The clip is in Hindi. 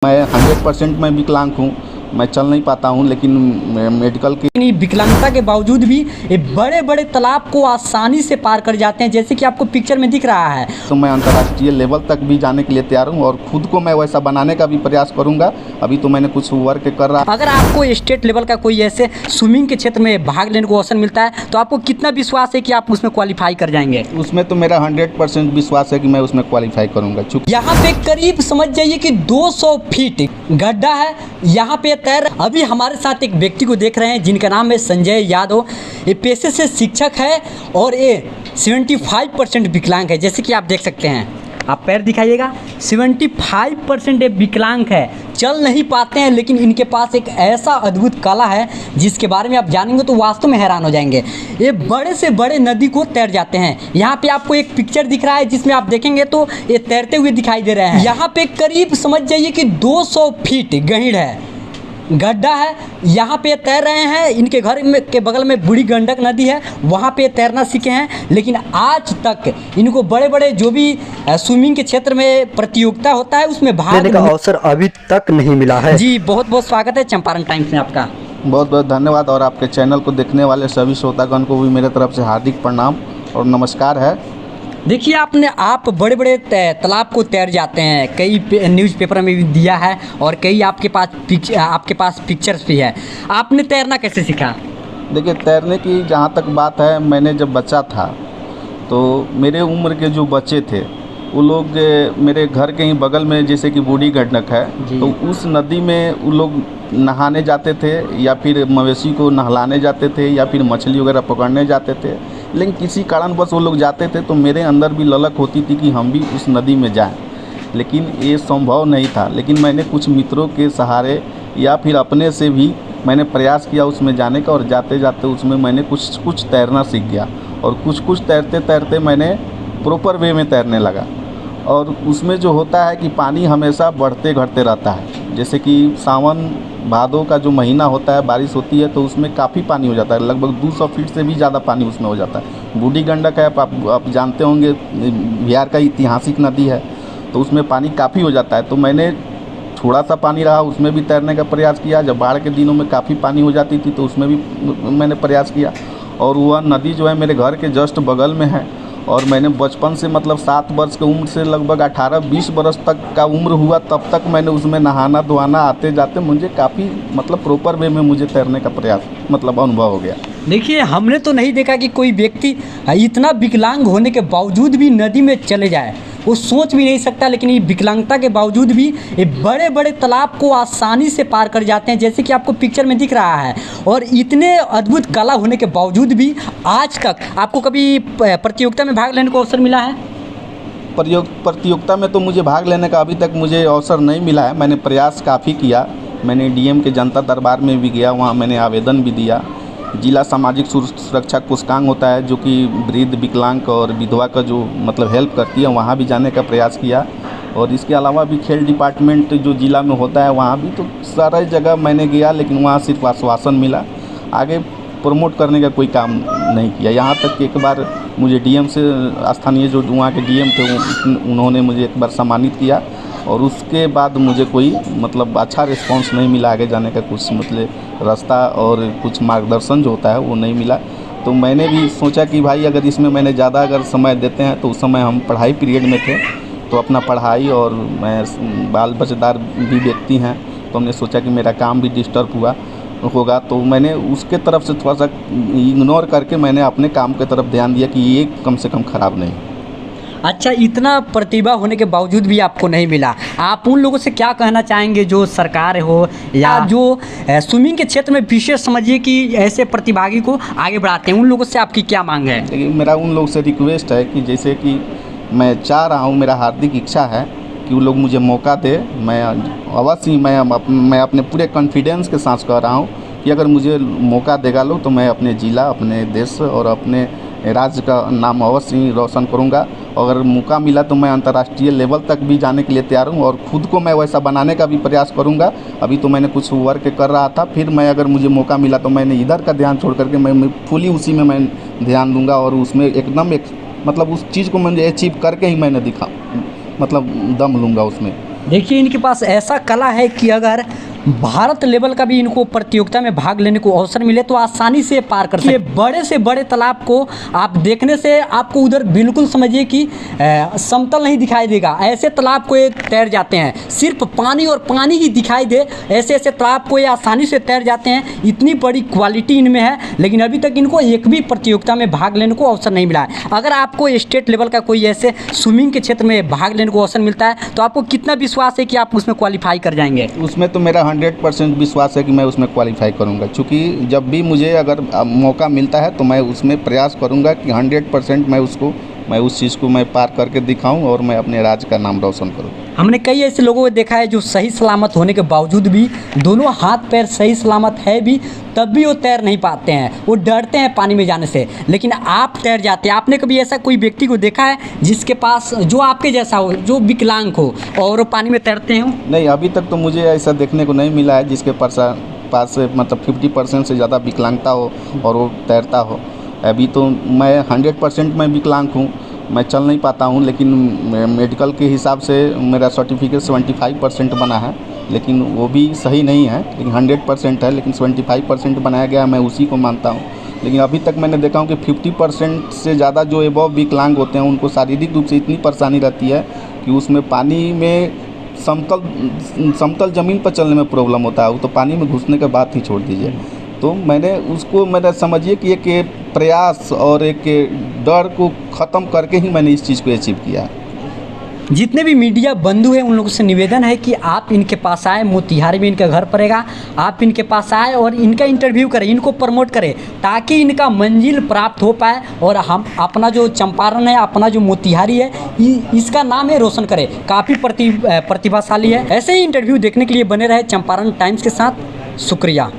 मैं 100% मैं विकलांग हूँ, मैं चल नहीं पाता हूँ, लेकिन मेडिकल की विकलांगता के बावजूद भी ये बड़े बड़े तालाब को आसानी से पार कर जाते हैं, जैसे कि आपको पिक्चर में दिख रहा है। तो मैं अंतर्राष्ट्रीय लेवल तक भी जाने के लिए तैयार हूँ और खुद को मैं वैसा बनाने का भी प्रयास करूँगा। अभी तो मैंने कुछ वर्क कर रहा। अगर आपको स्टेट लेवल का कोई ऐसे स्विमिंग के क्षेत्र में भाग लेने को अवसर मिलता है तो आपको कितना विश्वास है कि आप उसमें क्वालिफाई कर जाएंगे? उसमें तो मेरा 100% विश्वास है कि मैं उसमें क्वालिफाई करूँगा। चूँकि यहाँ पे करीब समझ जाइए कि 200 फीट गड्ढा है, यहाँ पे तैर। अभी हमारे साथ एक व्यक्ति को देख रहे हैं जिनका नाम है संजय यादव। ये पेशे से शिक्षक है और ये 75% विकलांग है, जैसे कि आप देख सकते हैं। आप पैर दिखाइएगा, 75% ये विकलांग है, चल नहीं पाते हैं, लेकिन इनके पास एक ऐसा अद्भुत कला है जिसके बारे में आप जानेंगे तो वास्तव में हैरान हो जाएंगे। ये बड़े से बड़े नदी को तैर जाते हैं। यहाँ पे आपको एक पिक्चर दिख रहा है जिसमें आप देखेंगे तो ये तैरते हुए दिखाई दे रहे हैं। यहाँ पे करीब समझ जाइए कि 200 फीट गहीर है, गड्ढा है, यहाँ पे तैर रहे हैं। इनके घर में के बगल में बूढ़ी गंडक नदी है, वहाँ पे तैरना सीखे हैं, लेकिन आज तक इनको बड़े बड़े जो भी स्विमिंग के क्षेत्र में प्रतियोगिता होता है उसमें भाग लेने का अवसर अभी तक नहीं मिला है। जी बहुत बहुत स्वागत है चंपारण टाइम्स में आपका। बहुत बहुत धन्यवाद और आपके चैनल को देखने वाले सभी श्रोतागण को भी मेरे तरफ से हार्दिक प्रणाम और नमस्कार है। देखिए आप बड़े बड़े तालाब को तैर जाते हैं, कई न्यूज़पेपर में भी दिया है और कई आपके पास पिक्चर्स भी है। आपने तैरना कैसे सीखा? देखिए, तैरने की जहाँ तक बात है, मैंने जब बच्चा था तो मेरे उम्र के जो बच्चे थे वो लोग मेरे घर के ही बगल में, जैसे कि बूढ़ी गंडक है, तो उस नदी में वो लोग नहाने जाते थे या फिर मवेशी को नहलाने जाते थे या फिर मछली वगैरह पकड़ने जाते थे। लेकिन किसी कारणवश वो लोग जाते थे तो मेरे अंदर भी ललक होती थी कि हम भी उस नदी में जाएं, लेकिन ये संभव नहीं था। लेकिन मैंने कुछ मित्रों के सहारे या फिर अपने से भी मैंने प्रयास किया उसमें जाने का, और जाते जाते उसमें मैंने कुछ तैरना सीख गया और कुछ तैरते तैरते मैंने प्रॉपर वे में तैरने लगा। और उसमें जो होता है कि पानी हमेशा बढ़ते घटते रहता है। जैसे कि सावन भादों का जो महीना होता है, बारिश होती है तो उसमें काफ़ी पानी हो जाता है, लगभग 200 फीट से भी ज़्यादा पानी उसमें हो जाता है। बूढ़ी गंडक है, आप जानते होंगे, बिहार का ऐतिहासिक नदी है, तो उसमें पानी काफ़ी हो जाता है। तो मैंने थोड़ा सा पानी रहा उसमें भी तैरने का प्रयास किया। जब बाढ़ के दिनों में काफ़ी पानी हो जाती थी तो उसमें भी मैंने प्रयास किया। और वह नदी जो है मेरे घर के जस्ट बगल में है और मैंने बचपन से, मतलब 7 वर्ष की उम्र से लगभग 18-20 वर्ष तक का उम्र हुआ, तब तक मैंने उसमें नहाना धोना आते जाते मुझे काफ़ी, मतलब प्रॉपर वे में मुझे तैरने का प्रयास, मतलब अनुभव हो गया। देखिए हमने तो नहीं देखा कि कोई व्यक्ति इतना विकलांग होने के बावजूद भी नदी में चले जाए, वो सोच भी नहीं सकता। लेकिन ये विकलांगता के बावजूद भी ये बड़े बड़े तालाब को आसानी से पार कर जाते हैं, जैसे कि आपको पिक्चर में दिख रहा है। और इतने अद्भुत कला होने के बावजूद भी आज तक आपको कभी प्रतियोगिता में भाग लेने को अवसर मिला है? प्रतियोगिता में तो मुझे भाग लेने का अभी तक मुझे अवसर नहीं मिला है। मैंने प्रयास काफ़ी किया, मैंने डीएम के जनता दरबार में भी गया, वहाँ मैंने आवेदन भी दिया। जिला सामाजिक सुरक्षा कोषांग होता है जो कि वृद्ध, विकलांग और विधवा का जो मतलब हेल्प करती है, वहाँ भी जाने का प्रयास किया। और इसके अलावा भी खेल डिपार्टमेंट जो जिला में होता है वहाँ भी, तो सारा जगह मैंने गया, लेकिन वहाँ सिर्फ आश्वासन मिला, आगे प्रमोट करने का कोई काम नहीं किया। यहाँ तक कि एक बार मुझे डीएम से, स्थानीय जो वहाँ के डीएम थे, उन्होंने मुझे एक बार सम्मानित किया और उसके बाद मुझे कोई मतलब अच्छा रिस्पांस नहीं मिला, आगे जाने का कुछ मतलब रास्ता और कुछ मार्गदर्शन जो होता है वो नहीं मिला। तो मैंने भी सोचा कि भाई अगर इसमें मैंने ज़्यादा अगर समय देते हैं, तो उस समय हम पढ़ाई पीरियड में थे, तो अपना पढ़ाई, और मैं बाल बच्चेदार भी व्यक्ति हैं, तो हमने सोचा कि मेरा काम भी डिस्टर्ब होगा, तो मैंने उसके तरफ से थोड़ा सा इग्नोर करके मैंने अपने काम की तरफ ध्यान दिया कि ये कम से कम ख़राब नहीं। अच्छा, इतना प्रतिभा होने के बावजूद भी आपको नहीं मिला, आप उन लोगों से क्या कहना चाहेंगे जो सरकार हो या जो स्विमिंग के क्षेत्र में विशेष समझिए कि ऐसे प्रतिभागी को आगे बढ़ाते हैं, उन लोगों से आपकी क्या मांग है? लेकिन मेरा उन लोग से रिक्वेस्ट है कि जैसे कि मैं चाह रहा हूँ, मेरा हार्दिक इच्छा है कि वो लोग मुझे मौका दे। मैं अवश्य मैं अपने पूरे कॉन्फिडेंस के साथ कह रहा हूँ कि अगर मुझे मौका देगा लोग, तो मैं अपने ज़िला, अपने देश और अपने राज्य का नाम अवश्य ही रोशन करूँगा। अगर मौका मिला तो मैं अंतर्राष्ट्रीय लेवल तक भी जाने के लिए तैयार हूँ और खुद को मैं वैसा बनाने का भी प्रयास करूँगा। अभी तो मैंने कुछ वर्क कर रहा था, फिर मैं अगर मुझे मौका मिला तो मैंने इधर का ध्यान छोड़ करके मैं फुली उसी में मैं ध्यान दूँगा और उसमें एकदम मतलब उस चीज़ को मैंने अचीव करके ही मैंने मतलब दम लूँगा उसमें। देखिए इनके पास ऐसा कला है कि अगर भारत लेवल का भी इनको प्रतियोगिता में भाग लेने को अवसर मिले तो आसानी से पार कर सकते हैं। बड़े से बड़े तालाब को आप देखने से आपको उधर बिल्कुल समझिए कि समतल नहीं दिखाई देगा, ऐसे तालाब को ये तैर जाते हैं। सिर्फ पानी और पानी ही दिखाई दे ऐसे ऐसे तालाब को ये आसानी से तैर जाते हैं। इतनी बड़ी क्वालिटी इनमें है, लेकिन अभी तक इनको एक भी प्रतियोगिता में भाग लेने को अवसर नहीं मिला है। अगर आपको स्टेट लेवल का कोई ऐसे स्विमिंग के क्षेत्र में भाग लेने को अवसर मिलता है तो आपको कितना विश्वास है कि आप उसमें क्वालिफाई कर जाएंगे? उसमें तो मेरा 100% विश्वास है कि मैं उसमें क्वालिफाई करूंगा, क्योंकि जब भी मुझे अगर मौका मिलता है तो मैं उसमें प्रयास करूंगा कि 100% मैं उस चीज़ को मैं पार करके दिखाऊं और मैं अपने राज्य का नाम रोशन करूं। हमने कई ऐसे लोगों को देखा है जो सही सलामत होने के बावजूद भी, दोनों हाथ पैर सही सलामत है भी, तब भी वो तैर नहीं पाते हैं, वो डरते हैं पानी में जाने से, लेकिन आप तैर जाते हैं। आपने कभी ऐसा कोई व्यक्ति को देखा है जिसके पास जो आपके जैसा हो, जो विकलांग हो और वो पानी में तैरते हो? नहीं, अभी तक तो मुझे ऐसा देखने को नहीं मिला है जिसके पास मतलब 50% से ज़्यादा विकलांगता हो और वो तैरता हो। अभी तो मैं 100% मैं विकलांग हूँ, मैं चल नहीं पाता हूँ, लेकिन मेडिकल के हिसाब से मेरा सर्टिफिकेट 75% बना है, लेकिन वो भी सही नहीं है, लेकिन 100% है, लेकिन 75% बनाया गया है, मैं उसी को मानता हूँ। लेकिन अभी तक मैंने देखा हूँ कि 50% से ज़्यादा जो एबव विकलांग होते हैं उनको शारीरिक रूप से इतनी परेशानी रहती है कि उसमें पानी में समतल ज़मीन पर चलने में प्रॉब्लम होता है, वो तो पानी में घुसने के बाद ही छोड़ दीजिए। तो मैंने समझिए कि एक प्रयास और एक डर को ख़त्म करके ही मैंने इस चीज़ को अचीव किया। जितने भी मीडिया बंधु हैं उन लोगों से निवेदन है कि आप इनके पास आए, मोतिहारी में इनका घर पड़ेगा, आप इनके पास आए और इनका इंटरव्यू करें, इनको प्रमोट करें, ताकि इनका मंजिल प्राप्त हो पाए और हम अपना जो चंपारण है, अपना जो मोतिहारी है, इसका नाम है रोशन करें। काफ़ी प्रतिभाशाली है। ऐसे ही इंटरव्यू देखने के लिए बने रहे चंपारण टाइम्स के साथ। शुक्रिया।